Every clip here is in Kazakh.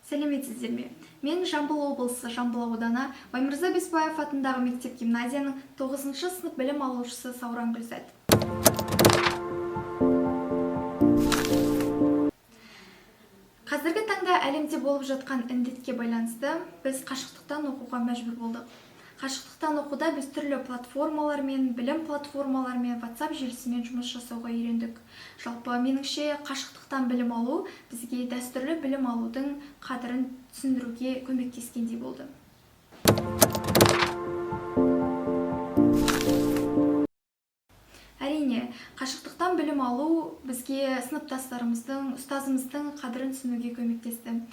Сәлеметсіздер ме? Мен Жамбыл облысы Жамбыл ауданы Баймырза Беспаев атындағы мектеп-гимназияның 9-шы сынып білім алушысы Сауран Гүлзат. Қазіргі таңда әлемде болып жатқан індетке байланысты біз қашықтықтан оқуға мәжбүр болдық. Қашықтықтан оқуда біз түрлі платформалармен, білім платформалармен, WhatsApp желісімен жұмыс жасауға үйрендік. Жалпы меніңше қашықтықтан білім алу бізге дәстүрлі білім алудың қадірін түсіндіруге көмектескендей болды. Әрине, қашықтықтан білім алу бізге сыныптастарымыздың, ұстазымыздың қадірін түсінуге көмектесті.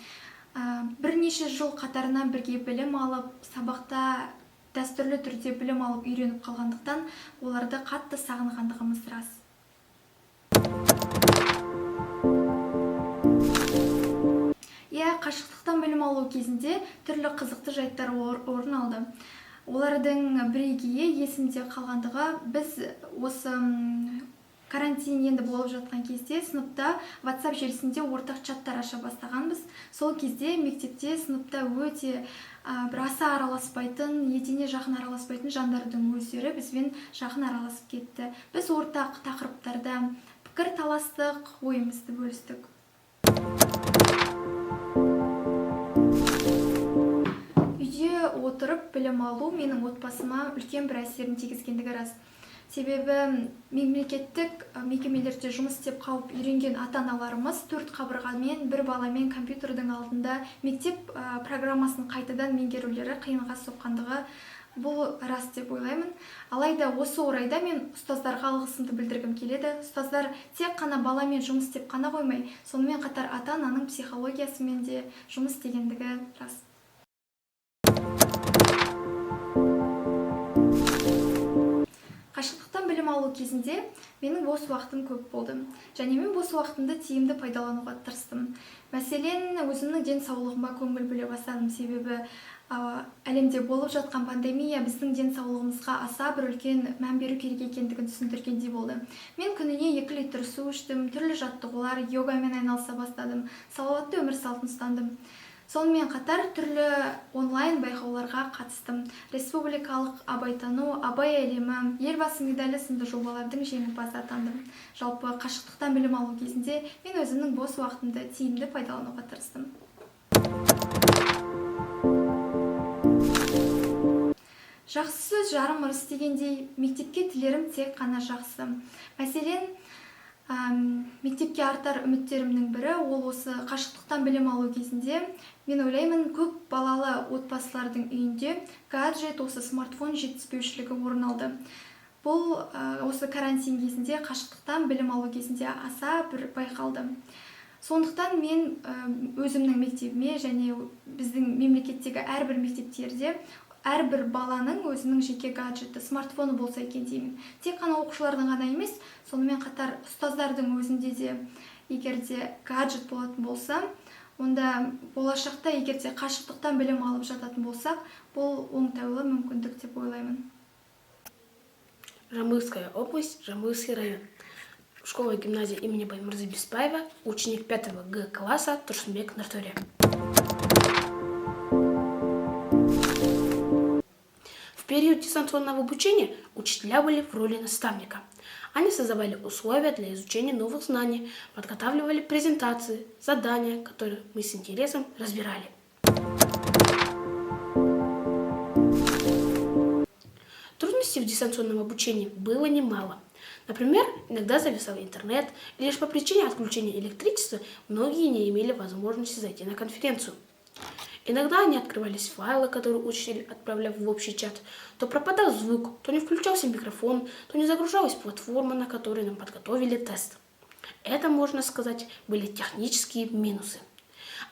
Бірнеше жыл қатарынан бірге білім алып, сабақта дәстүрлі түрде білім алып үйреніп қалғандықтан, оларды қатты сағынғандығымыз рас. Қашықтықтан білім алу кезінде түрлі қызықты жайттар орын алды. Олардың бірегейі есімде қалғандығы, біз осы карантин енді болып жатқан кезде сыныпта WhatsApp желісінде ортақ чаттар аша бастағанбыз. Сол кезде мектепте сыныпта өте бір аса араласпайтын, етене жақын араласпайтын жандардың өздері бізбен жақын араласып кетті. Біз ортақ тақырыптарда пікір таластық, ойымызды бөлістік. Үйде отырып білім алу менің отбасыма үлкен бір әсерін тигізгендігі рас. Себебі мемлекеттік мекемелерде жұмыс істеп қалып үйренген ата-аналарымыз 4 қабырғамен, бір баламен компьютердің алдында мектеп программасын қайтадан меңгерулері қиынға соққандығы бұл рас деп ойлаймын. Алайда осы орайда мен ұстаздарға алғысымды білдіргім келеді. Ұстаздар тек қана баламен жұмыс істеп қана қоймай, сонымен қатар ата-ананың психологиясымен де жұмыс істегендігі рас. Қашықтықтан білім алу кезінде менің бос уақытым көп болды. Және мен бос уақытымды тиімді пайдалануға тырыстым. Мәселен, өзімнің денсаулығыма көңіл бөле бастадым. Себебі әлемде болып жатқан пандемия біздің денсаулығымызға аса бір үлкен мән беру керек екендігін түсіндіргендей болды. Мен күніне 2 литр су іштім, түрлі жаттығулар, йогамен айналыса бастадым, салауатты өмір салтын ұстандым. Сонымен қатар түрлі онлайн байқауларға қатыстым. Республикалық абайтану, абай әлемі, елбасы медалі сынды жобалардың жеңімпазы атандым. Жалпы қашықтықтан білім алу кезінде мен өзімнің бос уақытымды тиімді пайдалануға тырыстым. Жақсы сөз жарым ырыс дегендей, мектепке тілерім тек қана жақсы. Мәселен, мектепке артар үміттерімнің бірі ол осы қашықтықтан білім алу кезінде мен ойлаймын, көп балалы отбасылардың үйінде гаджет, осы смартфон жетіспеушілігі орын алды. Бұл осы карантин кезінде қашықтықтан білім алу кезінде аса бір байқалды. Сондықтан мен өзімнің мектебіме және біздің мемлекеттегі әрбір мектептерде әрбір баланың өзінің жеке гаджеті, смартфоны болса екен деймін. Тек қана оқушылардың ғана емес, сонымен қатар ұстаздардың өзінде де егерде гаджет болатын болса, онда болашақта егерде қашықтықтан білім алып жататын болсақ, бұл оңтайлы мүмкіндік деп ойлаймын. Жамбылская область, Жамбылский район. Школа-гимназия имени Баймырзы Беспаева, ученик 5 Г класса Турсунбек Нартуре. В период дистанционного обучения учителя были в роли наставника. Они создавали условия для изучения новых знаний, подготавливали презентации, задания, которые мы с интересом разбирали. Трудностей в дистанционном обучении было немало. Например, иногда зависал интернет, и лишь по причине отключения электричества многие не имели возможности зайти на конференцию. Иногда не открывались файлы, которые учитель отправлял в общий чат, то пропадал звук, то не включался микрофон, то не загружалась платформа, на которой нам подготовили тест. Это, можно сказать, были технические минусы.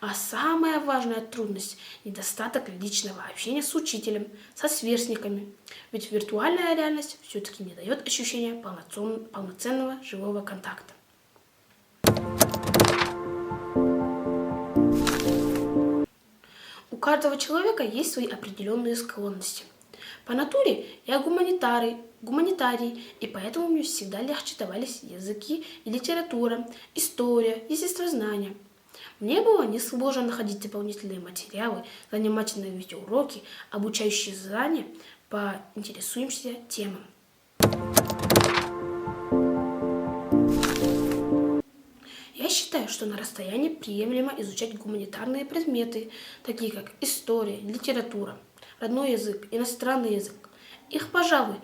А самая важная трудность – недостаток личного общения с учителем, со сверстниками. Ведь виртуальная реальность все-таки не дает ощущения полноценного живого контакта. У каждого человека есть свои определенные склонности. По натуре я гуманитарий, гуманитарий, и поэтому мне всегда легче давались языки и литература, история, естествознание. Мне было несложно находить дополнительные материалы, занимательные видеоуроки, обучающие знания по интересующимся темам. Я считаю, что на расстоянии приемлемо изучать гуманитарные предметы, такие как история, литература, родной язык, иностранный язык. Их, пожалуй,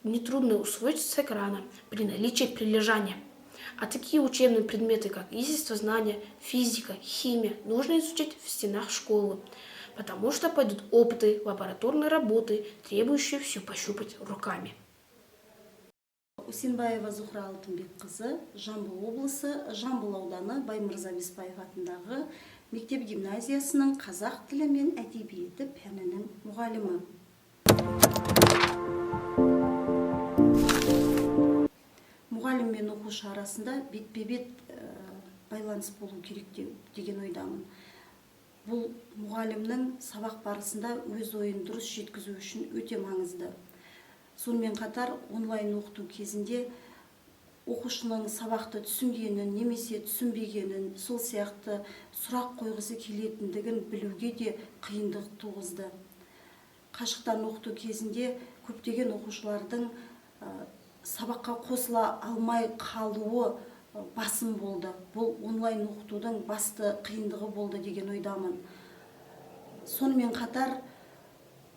нетрудно усвоить с экрана при наличии прилежания. А такие учебные предметы, как естествознание, физика, химия, нужно изучать в стенах школы, потому что пойдут опыты, лабораторные работы, требующие все пощупать руками. Усенбаева Зухра Алтынбекқызы, Жамбыл облысы, Жамбыл ауданы Баймырза Беспаев атындағы мектеп гимназиясының қазақ тілі мен әдебиеті пәнінің мұғалімі. Мұғалім мен оқушы арасында бетпе-бет байланыс болу керек деген ойдамын. Бұл мұғалімнің сабақ барысында өз ойын дұрыс жеткізу үшін өте маңызды. Сонымен қатар онлайн оқыту кезінде оқушының сабақты түсінгенін немесе түсінбегенін, сол сияқты сұрақ қойғысы келетіндігін білуге де қиындық туғызды. Қашықтан оқыту кезінде көптеген оқушылардың сабаққа қосыла алмай қалуы басым болды. Бұл онлайн оқытудың басты қиындығы болды деген ойдамын. Сонымен қатар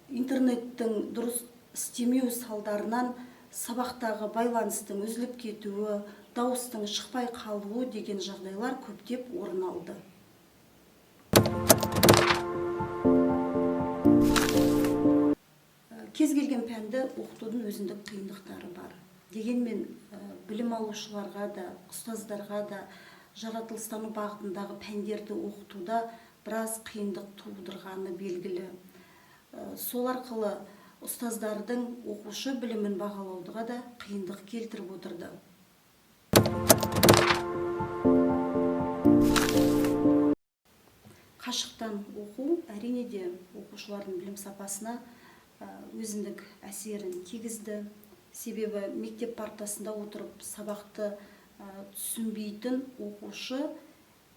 интернеттің дұрыс істемеу салдарынан сабақтағы байланыстың үзіліп кетуі, дауыстың шықпай қалуы деген жағдайлар көптеп орын алды. Кез келген пәнді оқытудың өзіндік қиындықтары бар. Дегенмен білім алушыларға да, ұстаздарға да жаратылыстану бағытындағы пәндерді оқытуда біраз қиындық тудырғаны белгілі. Сол арқылы ұстаздардың оқушы білімін бағалаудыға да қиындық келтіріп отырды. Қашықтан оқу әрине де оқушылардың білім сапасына өзіндік әсерін тигізді. Себебі мектеп партасында отырып сабақты түсінбейтін оқушы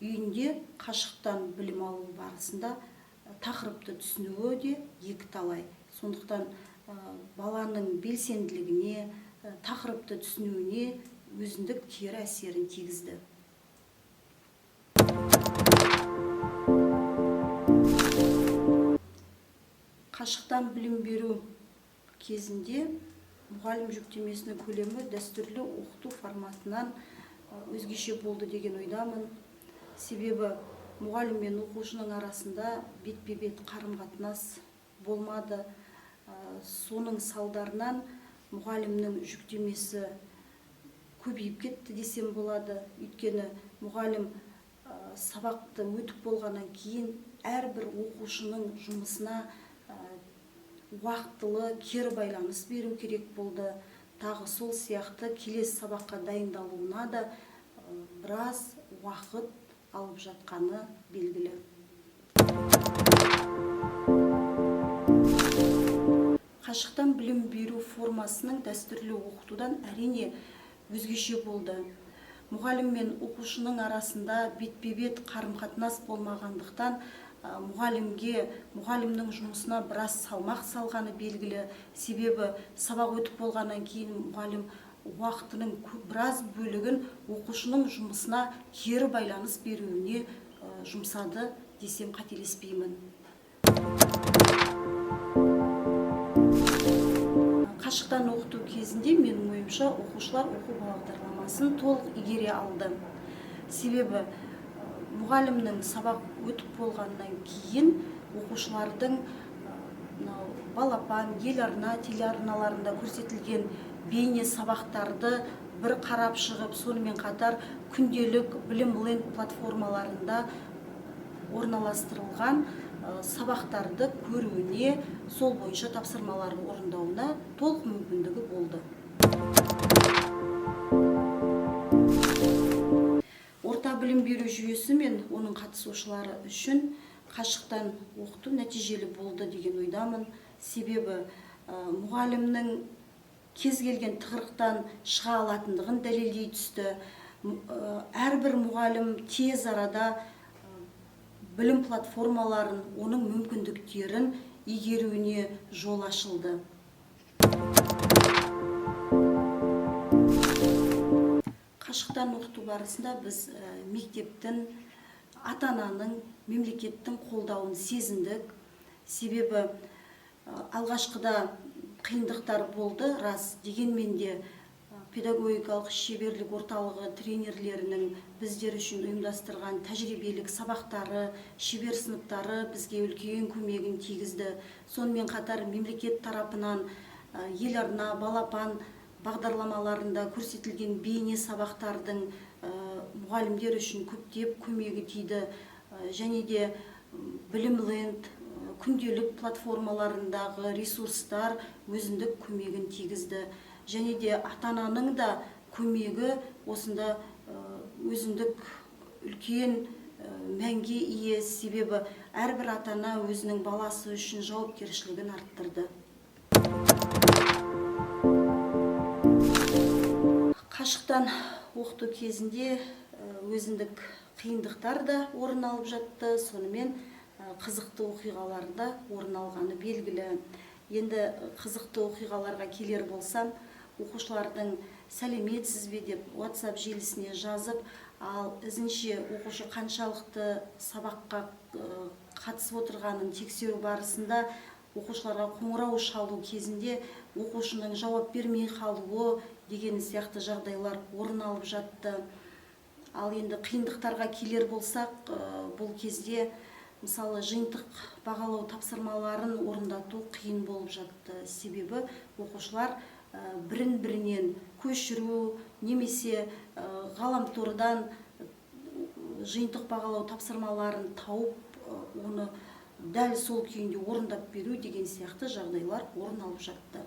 үйінде қашықтан білім алу барысында тақырыпты түсінуі де екіталай. Сондықтан баланың белсенділігіне, тақырыпты түсінуіне өзіндік кері әсерін тигізді. Қашықтан білім беру кезінде мұғалім жүктемесінің көлемі дәстүрлі оқыту форматынан өзгеше болды деген ойдамын. Себебі мұғалім мен оқушының арасында бетпе-бет қарым-қатынас болмады. Соның салдарынан мұғалімнің жүктемесі көбейіп кетті десем болады. Өйткені мұғалім сабақты өтіп болғаннан кейін әрбір оқушының жұмысына уақытылы кері байланыс беру керек болды. Тағы сол сияқты келесі сабаққа дайындалуына да біраз уақыт алып жатқаны белгілі. Қашықтан білім беру формасының дәстүрлі оқытудан әрине өзгеше болды. Мұғалім мен оқушының арасында бетпе-бет қарым-қатынас болмағандықтан мұғалімге, мұғалімнің жұмысына біраз салмақ салғаны белгілі. Себебі сабақ өтіп болғаннан кейін мұғалім уақытының біраз бөлігін оқушының жұмысына кері байланыс беруіне жұмсады десем қателеспеймін. Қашықтан оқыту кезінде менің ойымша оқушылар оқу бағдарламасын толық игере алды. Себебі мұғалімнің сабақ өтіп болғаннан кейін оқушылардың балапан, еларна, телеарналарында көрсетілген бейне сабақтарды бір қарап шығып, сонымен қатар күнделік білім ленд платформаларында орналастырылған сабақтарды көруіне, сол бойынша тапсырмаларды орындауына толық мүмкіндігі болды. Орта білім беру жүйесі мен оның қатысушылары үшін қашықтан оқыту нәтижелі болды деген ойдамын. Себебі мұғалімнің кез келген тығырықтан шыға алатындығын дәлелдей түсті. Әрбір мұғалім тез арада білім платформаларын, оның мүмкіндіктерін игеруіне жол ашылды. Қашықтан оқыту барысында біз мектептің, ата-ананың, мемлекеттің қолдауын сезіндік. Себебі алғашқыда қиындықтар болды, рас, дегенмен де педагогикалық шеберлік орталығы тренерлерінің біздер үшін ұйымдастырған тәжірибелік сабақтары, шебер сыныптары бізге үлкен көмегін тигізді. Сонымен қатар мемлекет тарапынан ел арна, балапан бағдарламаларында көрсетілген бейне сабақтардың мұғалімдер үшін көптеп көмегі тиді. Және де Білімленд, күнделік платформаларындағы ресурстар өзіндік көмегін тигізді. Және де ата-ананың да көмегі осында өзіндік үлкен мәнге ие, себебі әрбір ата-ана өзінің баласы үшін жауапкершілігін арттырды. Қашықтан оқыту кезінде өзіндік қиындықтар да орын алып жатты, сонымен қызықты оқиғалар да орын алғаны белгілі. Енді қызықты оқиғаларға келер болсам, оқушылардың сәлеметсіз бе деп WhatsApp желісіне жазып, ал ізінше оқушы қаншалықты сабаққа қатысып отырғанын тексеру барысында оқушыларға қоңырау шалу кезінде оқушының жауап бермей қалуы деген сияқты жағдайлар орын алып жатты. Ал енді қиындықтарға келер болсақ, бұл кезде мысалы жиынтық бағалау тапсырмаларын орындату қиын болып жатты. Себебі оқушылар бірін-бірінен көшіру немесе ғаламтордан жиынтық бағалау тапсырмаларын тауып, оны дәл сол күйінде орындап беру деген сияқты жағдайлар орын алып жатты.